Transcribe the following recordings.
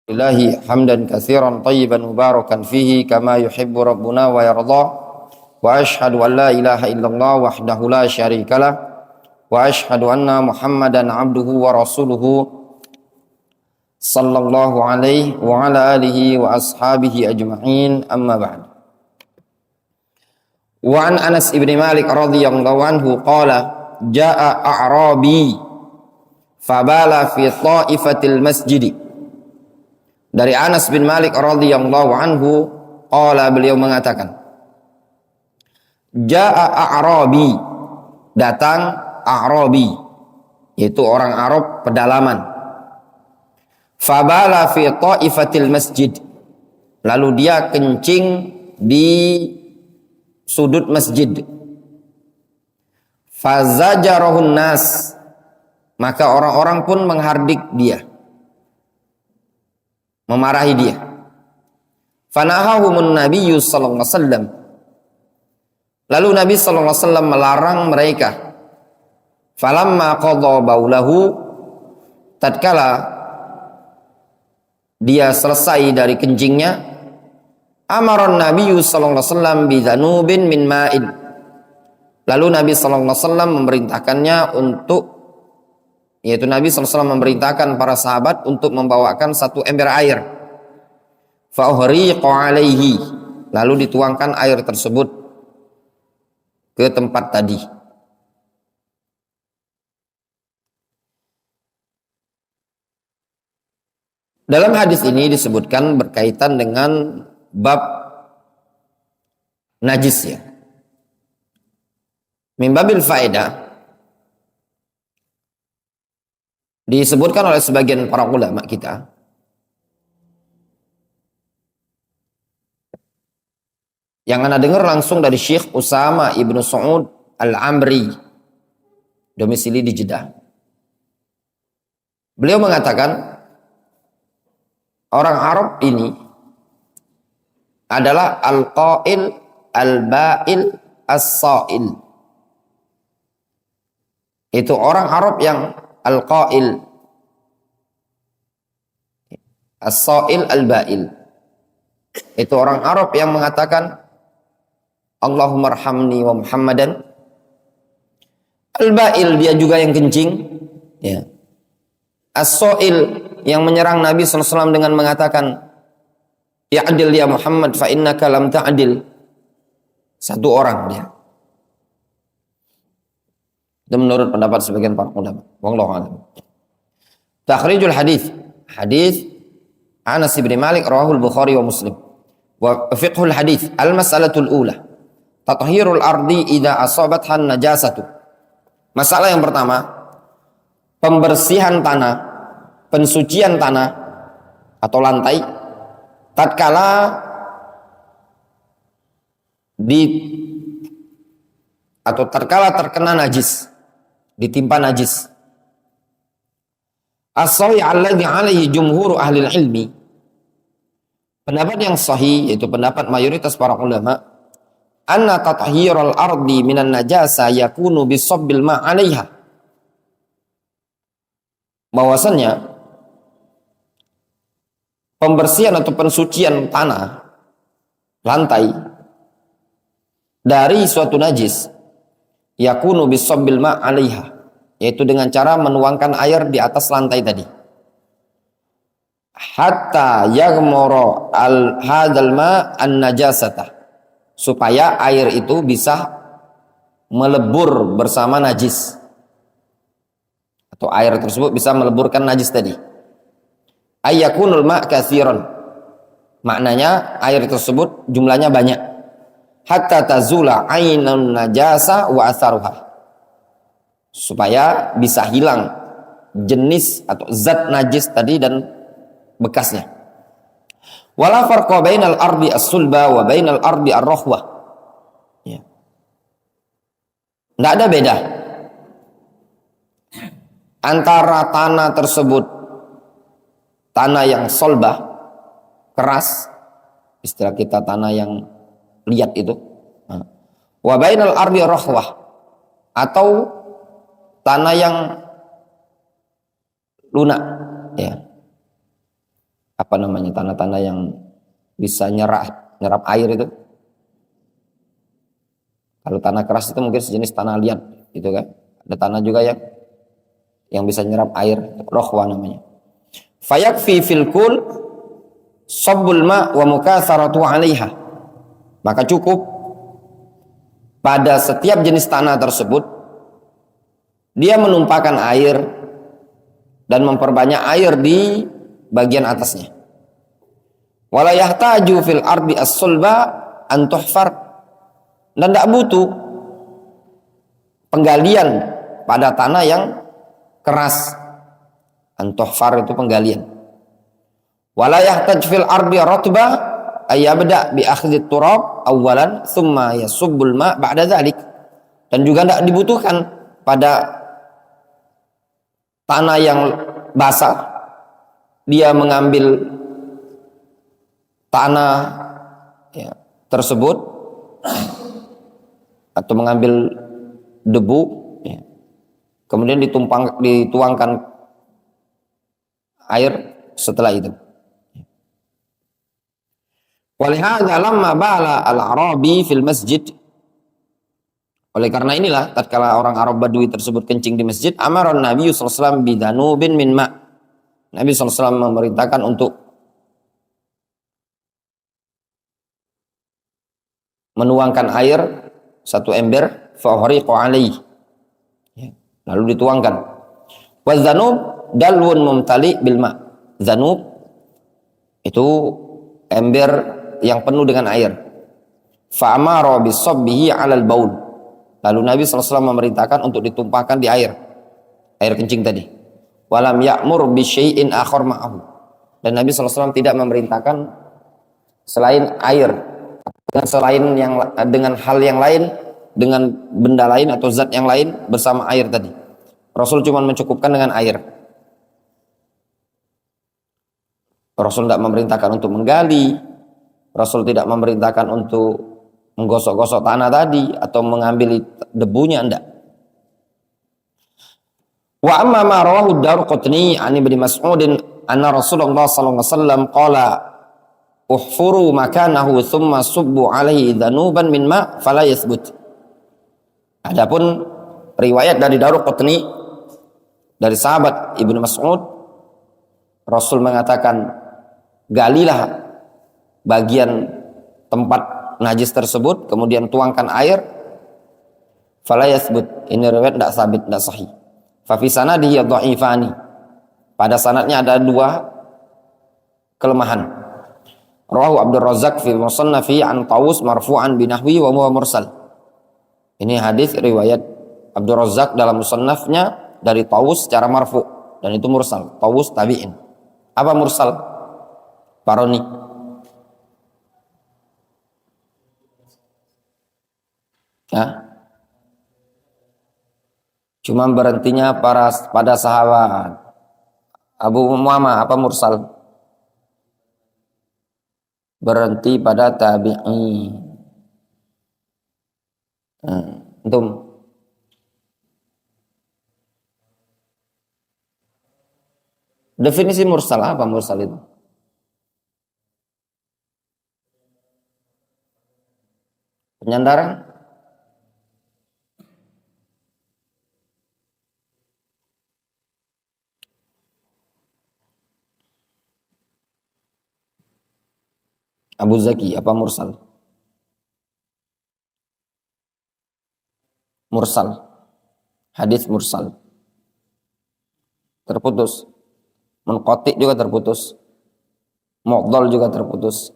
Ilahi hamdan katsiran tayyiban mubarakan fihi kama yuhibbu rabbuna wa yarda wa ashhadu an la ilaha illallah wahdahu la syarikalah wa ashhadu anna muhammadan abduhu wa rasuluhu sallallahu alaihi wa ala alihi wa ashabihi ajma'in amma ba'd. Wa an Anas ibn Malik radhiyallahu anhu qala jaa a'rabi fabala fi ta'ifatil masjid. Dari Anas bin Malik radhiyallahu anhu qala, beliau mengatakan, jaa a'rabi, datang a'rabi, yaitu orang Arab pedalaman. Fabala fi ta'ifatil masjid, lalu dia kencing di sudut masjid. Fazajarahun nas, maka orang-orang pun menghardik dia, memarahi dia. Fanahahumun nabiyyu sallallahu alaihi wasallam, lalu Nabi sallallahu alaihi wasallam melarang mereka. Falamma qadha baulahu, tatkala dia selesai dari kencingnya, amaran nabiyyu sallallahu alaihi wasallam bi dzanubin min ma'in, lalu Nabi sallallahu alaihi wasallam memerintahkannya untuk, yaitu Nabi SAW memerintahkan para sahabat untuk membawakan satu ember air. Fa'uhriqa alaihi, lalu dituangkan air tersebut ke tempat tadi. Dalam hadis ini disebutkan berkaitan dengan bab najis, ya. Min babil faedah, disebutkan oleh sebagian para ulama kita yang anda dengar langsung dari Syekh Usama ibnu Sa'ud al-Amri, domisili di Jeddah. Beliau mengatakan orang Arab ini adalah al-qail, al-ba'il, as-sa'il. Itu orang Arab yang al-qail, as-sa'il, al-ba'il. Itu orang Arab yang mengatakan Allahumma arhamni wa Muhammadan. Al-ba'il, dia juga yang kencing, ya. As-sa'il, yang menyerang Nabi SAW dengan mengatakan ya'adil ya Muhammad fa innaka lam ta'adil. Satu orang dia. Itu menurut pendapat sebagian para ulama. Wallahu a'lam. Takhrijul hadis. Hadis Anas bin Malik rawahul Bukhari wa Muslim. Wa fiqhul hadis, al-mas'alatul ula, tathhirul ardi idza asabathan najasatu. Masalah yang pertama, pembersihan tanah, pensucian tanah atau lantai tatkala terkena najis, ditimpa najis. As-sahih alladhi alaihi jumhur ahli ilmi, pendapat yang sahih, yaitu pendapat mayoritas para ulama, anna tathiral ardi minan najasa yakunu bisabbil ma 'alaiha, bahwasannya pembersihan atau pensucian tanah, lantai dari suatu najis, yakunu bisabbil ma 'alaiha, yaitu dengan cara menuangkan air di atas lantai tadi. Hatta yaghmura hadzal ma an-najasata, supaya air itu bisa melebur bersama najis, atau air tersebut bisa meleburkan najis tadi. Ayyakunul ma' katsiran, maknanya air tersebut jumlahnya banyak. Hatta tazula ainun najasa wa atharuha, supaya bisa hilang jenis atau zat najis tadi dan bekasnya. Wala farqa bainal ardi as-sulba wa bainal ardi ar-rahwa, ya. Tidak ada beda antara tanah tersebut, tanah yang solbah, keras, istilah kita tanah yang liat itu, wa bainal ardi ar-rahwa, atau tanah yang lunak, ya. apa namanya, tanah-tanah yang bisa nyerap air itu. Kalau tanah keras itu mungkin sejenis tanah liat gitu kan. Ada tanah juga yang bisa nyerap air, rohwa namanya. Fayakfi fil kul sabbul ma wa mukatsaratu 'alaiha. Maka cukup pada setiap jenis tanah tersebut dia menumpahkan air dan memperbanyak air di bagian atasnya. Wala yahtaju fil ardi as-sulba an tuhfar, dan tidak butuh penggalian pada tanah yang keras. An tuhfar itu penggalian. Wala yahtaj fil ardi ratba ay yabda bi akhdhi turab awalan thumma yasubbul ma ba'da dzalik. Dan juga tidak dibutuhkan pada tanah yang basah dia mengambil tanah ya, tersebut atau mengambil debu ya, kemudian dituangkan air setelah itu. Walihada lamma bala al-arabi fil masjid, oleh karena inilah tatkala orang Arab Badui tersebut kencing di masjid, amaran Nabi sallallahu alaihi wasallam bidanubin min ma. Nabi sallallahu alaihi wasallam memerintahkan untuk menuangkan air satu ember, fahriqu alaihi, lalu dituangkan. Wa dzanub dalwun mumtali bil ma. Dzanub itu ember yang penuh dengan air. Fa amara bisabbihi 'alal baul. Lalu Nabi SAW memerintahkan untuk ditumpahkan di air kencing tadi. Walam ya'mur bi syai'in akhar ma'ahu. Dan Nabi SAW tidak memerintahkan selain air, dengan hal yang lain, dengan benda lain atau zat yang lain bersama air tadi. Rasul cuma mencukupkan dengan air. Rasul tidak memerintahkan untuk menggali, Rasul tidak memerintahkan untuk menggosok-gosok tanah tadi atau mengambil debunya, enggak. Wa amma ma rawahu ad-Darqutni an Ibnu Mas'ud anna Rasulullah sallallahu alaihi wasallam qala uhfuru makanahu thumma subbu alaihi dhanuban min ma fala yathbut. Adapun riwayat dari Darqutni dari sahabat Ibnu Mas'ud, Rasul mengatakan galilah bagian tempat najis tersebut, kemudian tuangkan air, fala yathbut. Ini riwayat tidak sabit, tidak sahih. Fa fi sanadihi dhaifani. Pada sanadnya ada dua kelemahan. Rawahu Abdul Razzaq fi Musannafi an Tawus marfu'an binahwi wa huwa mursal. Ini hadis riwayat Abdul Razzaq dalam musannafnya dari Tawus secara marfu, dan itu mursal. Tawus tabi'in. Apa mursal? Paroni. Ya. Cuma berhentinya pada sahabat. Abu Muhammad apa mursal? Berhenti pada tabi'i. Antum. Definisi mursal apa mursal itu? Penyandaran? Abu Zaki, apa mursal? Mursal. Hadis mursal. Terputus. Munqati juga terputus. Mu'dhal juga terputus.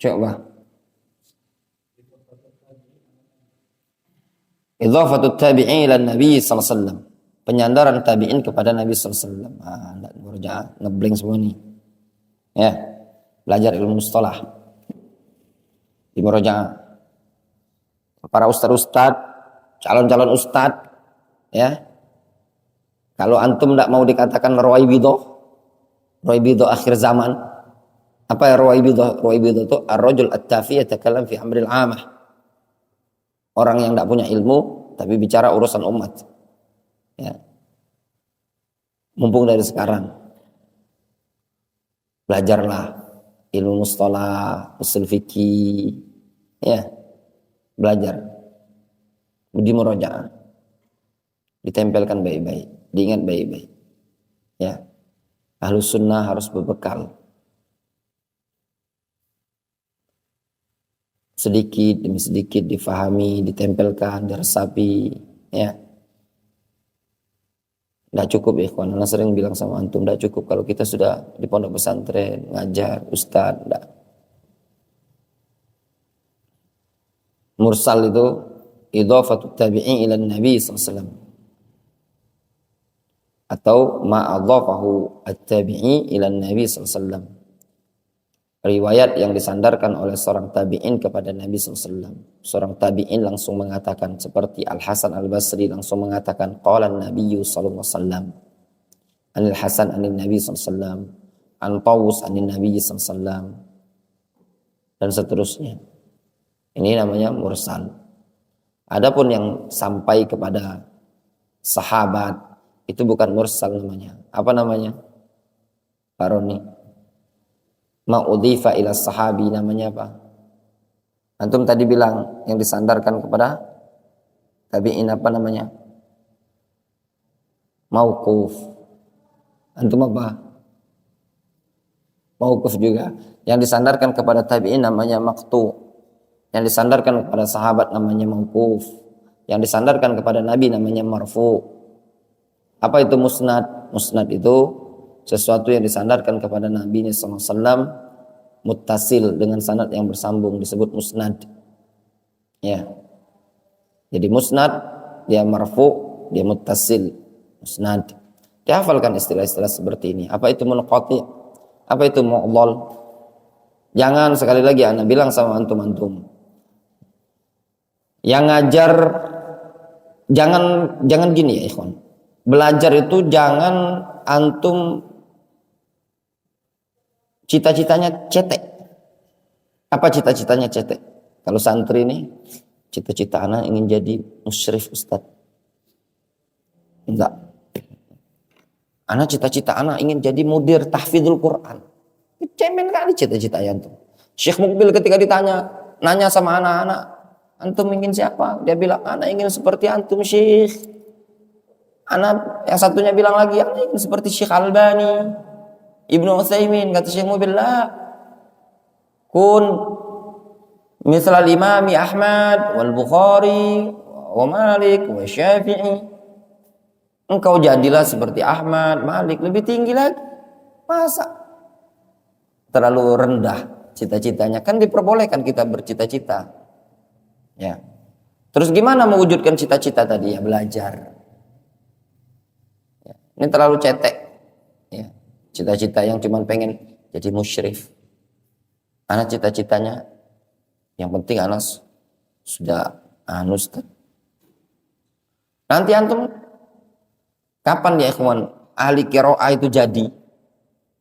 Coba. Idhafatut tabi'in ila Nabi sallallahu alaihi wasallam. Penyandaran tabi'in kepada Nabi SAW. Ngeblank semua nih. Ya, belajar ilmu mustalah. Di Murajaah. Para ustad-ustad, calon-calon ustad, ya. Kalau antum tidak mau dikatakan Ruwaibidah akhir zaman. Apa ya Ruwaibidah? Ruwaibidah itu ar-rajul at-tafi yatakallam fi amril amah. Orang yang tidak punya ilmu, tapi bicara urusan umat. Ya. Mumpung dari sekarang, belajarlah ilmu mustalah, usul fikih, ya, belajar, di murojaah, ditempelkan baik-baik, diingat baik-baik. Ya, Ahlus sunnah harus berbekal. Sedikit demi sedikit difahami, ditempelkan, diresapi, ya. Nggak cukup ya ikhwan, Ana sering bilang sama antum, nggak cukup kalau kita sudah di pondok pesantren, ngajar, ustadz, nggak. Mursal itu idhafatut tabi'i ila nabi SAW, atau ma'adhafahu at-tabi'i ila nabi SAW, riwayat yang disandarkan oleh seorang tabi'in kepada Nabi SAW. Seorang tabi'in langsung mengatakan, seperti Al-Hasan Al-Basri langsung mengatakan, qala an-nabiyyu sallallahu alaihi wasallam, anil Hasan anil Nabi SAW, an Tawus anil Nabi SAW, dan seterusnya. Ini namanya mursal. Adapun yang sampai kepada sahabat, itu bukan mursal namanya. Apa namanya, Pak Roni? Ma'udhifa ila sahabi, namanya apa? Antum tadi bilang yang disandarkan kepada tabi'in, apa namanya? Mauquf. Antum apa? Mauquf juga. Yang disandarkan kepada tabi'in namanya maqtu. Yang disandarkan kepada sahabat namanya mauquf. Yang disandarkan kepada nabi namanya marfu. Apa itu musnad? Musnad itu sesuatu yang disandarkan kepada Nabi SAW muttasil, dengan sanad yang bersambung, disebut musnad. Ya. Jadi musnad dia marfu, dia muttasil, musnad. Dihafalkan istilah-istilah seperti ini. Apa itu munqati? Apa itu mu'dhal? Jangan, sekali lagi ana bilang sama antum-antum, yang ngajar jangan gini ya ikhwan. Belajar itu jangan antum cita-citanya cetek. Apa cita-citanya cetek? Kalau santri ini, cita-cita anak ingin jadi musyrif ustadz. Enggak. Anak cita-cita anak ingin jadi mudir tahfidzul Quran. Cemen kali cita-cita antum. Syekh Mukbil ketika nanya sama anak-anak, antum ingin siapa? Dia bilang, anak ingin seperti antum Syekh. Anak yang satunya bilang lagi, anak ingin seperti Syekh Albani, Ibnu Utsaimin. Kata Syekh Mubil, la kun misal imami Ahmad wal Bukhari wa Malik wa Syafi'i. Engkau jadilah seperti Ahmad, Malik, lebih tinggi lagi. Masa terlalu rendah cita-citanya? Kan diperbolehkan kita bercita-cita. Ya. Terus gimana mewujudkan cita-cita tadi? Ya belajar. Ya. Ini terlalu cetek. Ya. Cita-cita yang cuma pengen jadi musyrif. Anak cita-citanya yang penting anak sudah Ustaz. Nanti antum kapan ya ikhwan ahli qiraah itu jadi,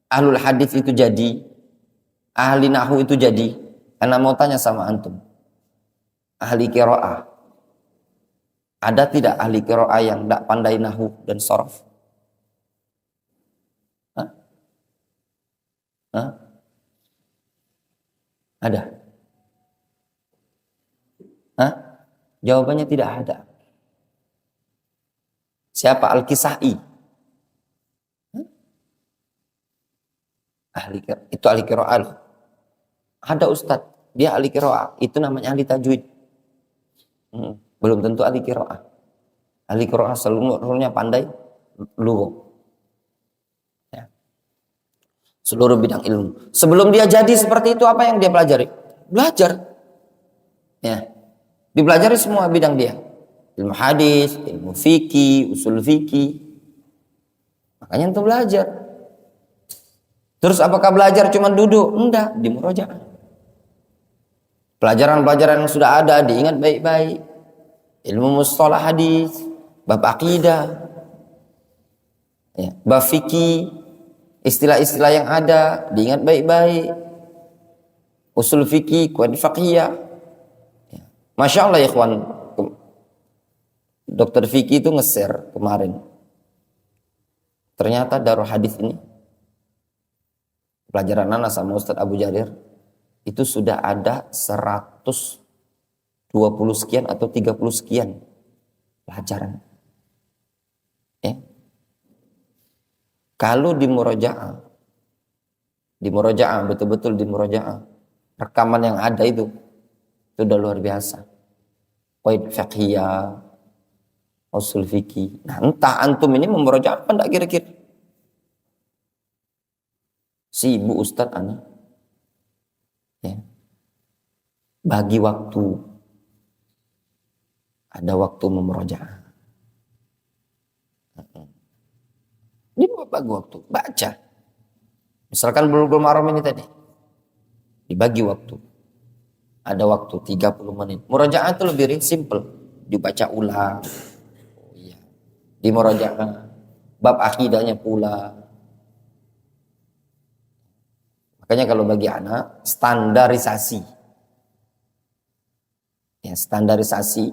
ahlul hadis itu jadi, ahli nahwu itu jadi? Ana mau tanya sama antum, ahli qiraah, ada tidak ahli qiraah yang tidak pandai nahwu dan sharaf? Hah? Ada? Hah? Jawabannya tidak ada. Siapa? Al-Kisai. Itu ahli qiraah. Ada ustadz, dia ahli qiraah. Itu namanya ahli tajwid. Belum tentu ahli qiraah. Ahli qiraah seluruhnya pandai lugha. Seluruh bidang ilmu. Sebelum dia jadi seperti itu, apa yang dia pelajari? Belajar. Ya. Dipelajari semua bidang dia. Ilmu hadis, ilmu fikih, usul fikih. Makanya itu belajar. Terus apakah belajar cuma duduk? Enggak, di murojaah. Pelajaran-pelajaran yang sudah ada diingat baik-baik. Ilmu mustalah hadis, bab akidah, ya, bab fikih, istilah-istilah yang ada diingat baik-baik. Usul fikih, qawaid fiqhiyah. Ya. Masya Allah ya ikhwan. Dokter Vicky itu nge-share kemarin. Ternyata Darul Hadis ini, pelajaran Nana sama Ustadz Abu Jarir, itu sudah ada 120 sekian atau 30 sekian pelajaran. Ya. Kalau di murojaah betul-betul di murojaah, rekaman yang ada itu udah luar biasa. Qaid fiqhiyah, usul fikih. Nah, entah antum ini memurojaah apa enggak kira-kira? Sibuk Ustadz ana. Ya. Bagi waktu. Ada waktu memurojaah. Ini bagi waktu, baca. Misalkan Bulughul Maram ini tadi. Dibagi waktu. Ada waktu 30 menit. Murojaah itu lebih simple. Dibaca ulang. Oh, iya. Di murojaah. Bab akidahnya pula. Makanya kalau bagi anak, standarisasi. Ya, standarisasi.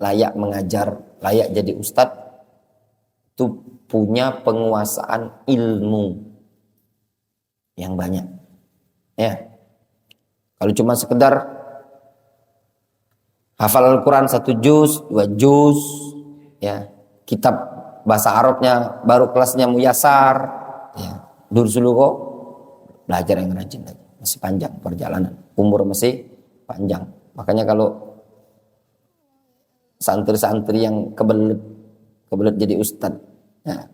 Layak mengajar. Layak jadi ustadz. Itu punya penguasaan ilmu yang banyak. Ya. Kalau cuma sekedar hafal Al-Quran 1 juz, 2 juz, ya, kitab bahasa Arabnya baru kelasnya muyasar, ya, dursul kok belajar yang rajin lagi. Masih panjang perjalanan, umur masih panjang. Makanya kalau santri-santri yang kebelet jadi ustadz, ya,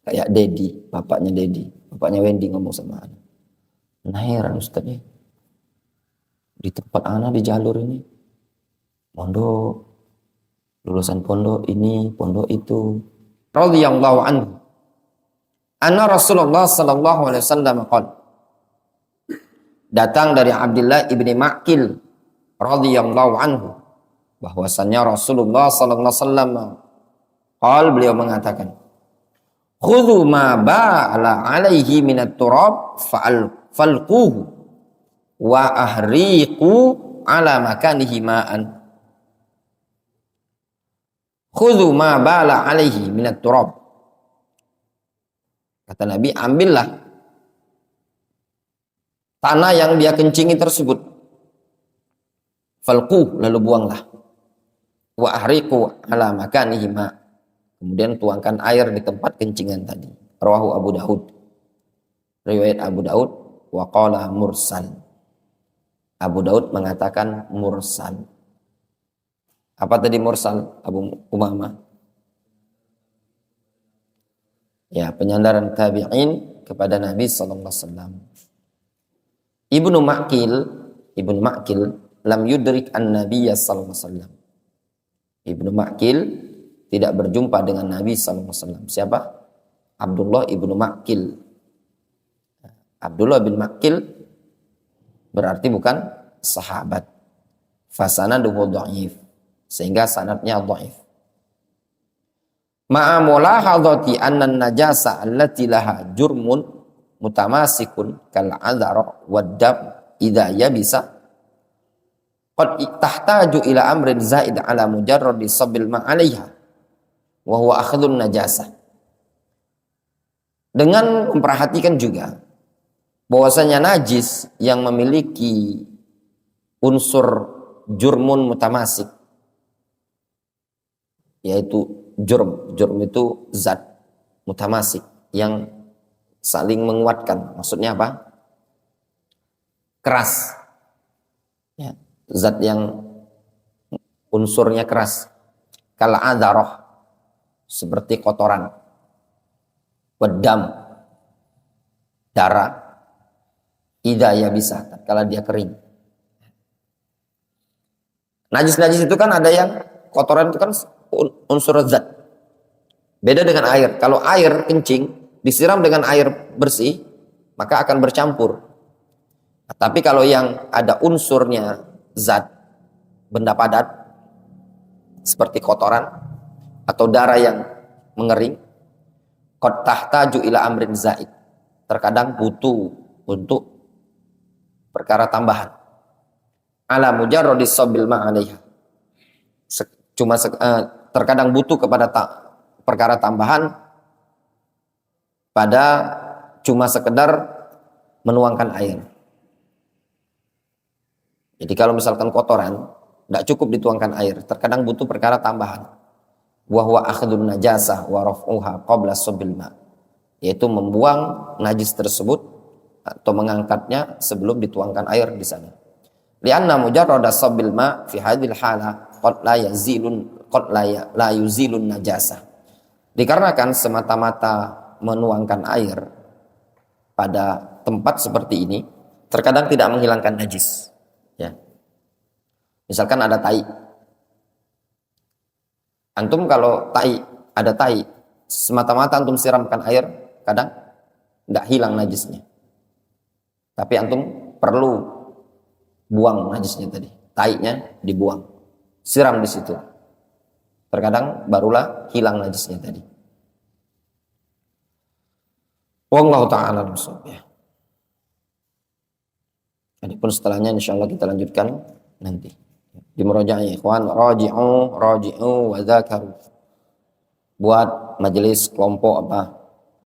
kayak bapaknya Wendy ngomong sama anak. Nah, heran ustadznya. Di tempat anak di jalur ini, pondok, lulusan pondok ini, pondok itu. Radhiyallahu anhu. Anna Rasulullah sallallahu alaihi wasallam qala. Datang dari Abdullah ibni Ma'qil radhiyallahu anhu, bahwasannya Rasulullah sallallahu alaihi wasallam beliau mengatakan, khudhu ma ba'ala alaihi minat turab falquhu wa ahriqu ala makanihi ma'an. Khudhu ma ba'ala alaihi minat turab. Kata Nabi, ambillah tanah yang dia kencingi tersebut. Falquhu, lalu buanglah. Wa ahriqu ala makanihi ma'. Kemudian tuangkan air di tempat kencingan tadi. Rawahu Abu Daud. Riwayat Abu Daud, wa qala mursal. Abu Daud mengatakan mursal. Apa tadi mursal, Abu Umamah? Ya, penyandaran tabi'in kepada Nabi sallallahu alaihi wasallam. Ibnu Ma'qil lam yudrik an-nabiy sallallahu alaihi wasallam. Ibnu Ma'qil tidak berjumpa dengan Nabi sallallahu alaihi wasallam. Siapa? Abdullah ibnu Ma'qil. Abdullah bin Ma'qil berarti bukan sahabat. Fasanaduhu dhaif, sehingga sanadnya dhaif. Ma'a mulahadhati anna an-najasa allati laha jurmun mutamasikun kal adhara wad dam idza yabisa qad tahtaju ila amrin zaid ala mujarradi sabil ma 'alaiha wa huwa akhdhun najasa. Dengan memperhatikan juga bahwasanya najis yang memiliki unsur jurmun mutamasik, yaitu jurm itu zat mutamasik yang saling menguatkan. Maksudnya apa? Keras, ya, zat yang unsurnya keras. Kal adharah, seperti kotoran. Wadam, darah. Idza yabisa, tatkala dia kering. Najis-najis itu kan ada yang kotoran itu kan unsur zat. Beda dengan air. Kalau air kencing disiram dengan air bersih, maka akan bercampur. Nah, tapi kalau yang ada unsurnya zat, benda padat seperti kotoran atau darah yang mengering, qad tahtaju ila amrin zaid. Terkadang butuh untuk perkara tambahan. Ala mujarradis sabil ma'alaiha. terkadang butuh kepada perkara tambahan pada cuma sekedar menuangkan air. Jadi kalau misalkan kotoran tidak cukup dituangkan air, terkadang butuh perkara tambahan. Wa huwa akhdun najasah wa raf'uha qabla sabbil ma, yaitu membuang najis tersebut atau mengangkatnya sebelum dituangkan air di sana. Lianna mujarrada sabbil ma fi hadhil hala qad la yuzilun najasah. Dikarenakan semata-mata menuangkan air pada tempat seperti ini terkadang tidak menghilangkan najis. Ya. Misalkan ada tai. Antum kalau ada tai, semata-mata antum siramkan air, kadang tidak hilang najisnya. Tapi antum perlu buang najisnya tadi. Tainya dibuang. Siram di situ. Terkadang barulah hilang najisnya tadi. Wallahu ta'ala a'lam. Adapun setelahnya insyaallah kita lanjutkan nanti. Di murojaah ikhwan, raji'u wa dzakaru. Buat majelis kelompok